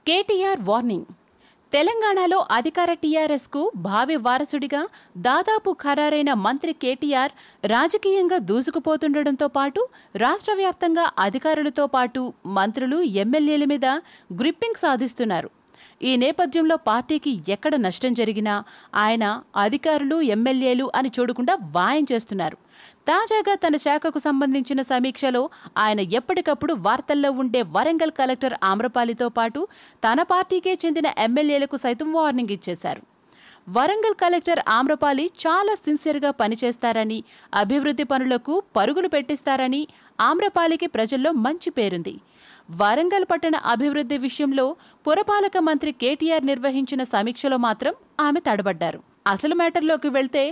KTR warning. తెలంగాణలో అధికార టీఆర్ఎస్కు భావి వారసుడిగా దాదాపు ఖరారైన మంత్రి కేటీఆర్ రాజకీయంగా దూసుకుపోతుండటంతో పాటు రాష్ట్ర వ్యాప్తంగా అధికారులతో పాటు మంత్రులు, ఎమ్మెల్యేల మీద గ్రిప్పింగ్ సాధిస్తున్నారు. ఈ నేపథ్యంలో పార్టీకి ఎక్కడ నష్టం జరిగినా ఆయన అధికారులు, ఎమ్మెల్యేలు అని చూడకుండా వాయించేస్తున్నారు. తాజాగా తన శాఖకు సంబంధించిన సమీక్షలో ఆయన ఎప్పటికప్పుడు వార్తల్లో ఉండే వరంగల్ కలెక్టర్ ఆమ్రపాలితో పాటు తన పార్టీకే చెందిన ఎమ్మెల్యేలకు సైతం వార్నింగ్ ఇచ్చేశారు. వరంగల్ కలెక్టర్ ఆమ్రపాలి చాలా సిన్సియర్గా పనిచేస్తారని, అభివృద్ధి పనులకు పరుగులు పెట్టిస్తారని ఆమ్రపాలికి ప్రజల్లో మంచి పేరుంది. వరంగల్ పట్టణ అభివృద్ధి విషయంలో పురపాలక మంత్రి కేటీఆర్ నిర్వహించిన సమీక్షలో మాత్రం ఆమె తడబడ్డారు. అసలు మ్యాటర్లోకి వెళ్తే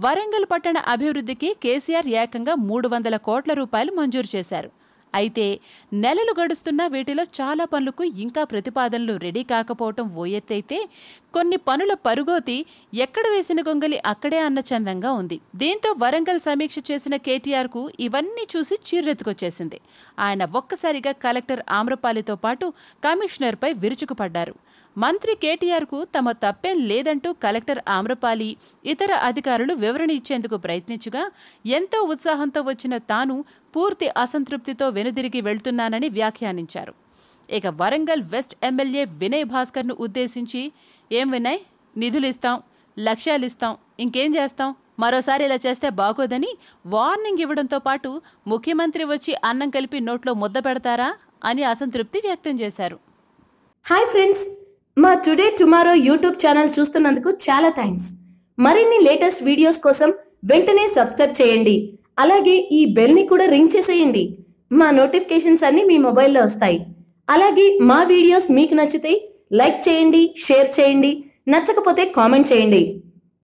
వరంగల్ పట్టణ అభివృద్ధికి కేసీఆర్ ఏకంగా 300 కోట్ల రూపాయలు మంజూరు చేశారు. అయితే నెలలు గడుస్తున్నా వీటిలో చాలా పనులకు ఇంకా ప్రతిపాదనలు రెడీ కాకపోవటం ఓ ఎత్తైతే, కొన్ని పనుల పరుగోతి ఎక్కడ వేసిన గొంగలి అక్కడే అన్న చందంగా ఉంది. దీంతో వరంగల్ సమీక్ష చేసిన కేటీఆర్కు ఇవన్నీ చూసి చీరెత్తుకొచ్చేసింది. ఆయన ఒక్కసారిగా కలెక్టర్ ఆమ్రపాలితో పాటు కమిషనర్పై విరుచుకుపడ్డారు. మంత్రి కేటీఆర్కు తమ తప్పేం లేదంటూ కలెక్టర్ ఆమ్రపాలి, ఇతర అధికారులు వివరణ ఇచ్చేందుకు ప్రయత్నించగా ఎంతో ఉత్సాహంతో వచ్చిన తాను పూర్తి అసంతృప్తితో వెనుదిరిగి వెళ్తున్నానని వ్యాఖ్యానించారు. ఇక వరంగల్ వెస్ట్ ఎమ్మెల్యే వినయ్ భాస్కర్ను ఉద్దేశించి, ఏం వినయ్, నిధులిస్తాం, లక్ష్యాలిస్తాం, ఇంకేం చేస్తాం, మరోసారి ఇలా చేస్తే బాగోదని వార్నింగ్ ఇవ్వడంతో పాటు ముఖ్యమంత్రి వచ్చి అన్నం కలిపి నోట్లో ముద్ద పెడతారా అని అసంతృప్తి వ్యక్తం చేశారు. హాయ్ ఫ్రెండ్స్, మా టుడే టుమారో యూట్యూబ్ ఛానల్ చూస్తున్నందుకు చాలా థ్యాంక్స్. మరిన్ని లేటెస్ట్ వీడియోస్ కోసం వెంటనే సబ్స్క్రైబ్ చేయండి. అలాగే ఈ బెల్ ని కూడా రింగ్ చేసేయండి. మా నోటిఫికేషన్స్ అన్ని మీ మొబైల్లో వస్తాయి. అలాగే మా వీడియోస్ మీకు నచ్చితే లైక్ చేయండి, షేర్ చేయండి, నచ్చకపోతే కామెంట్ చేయండి.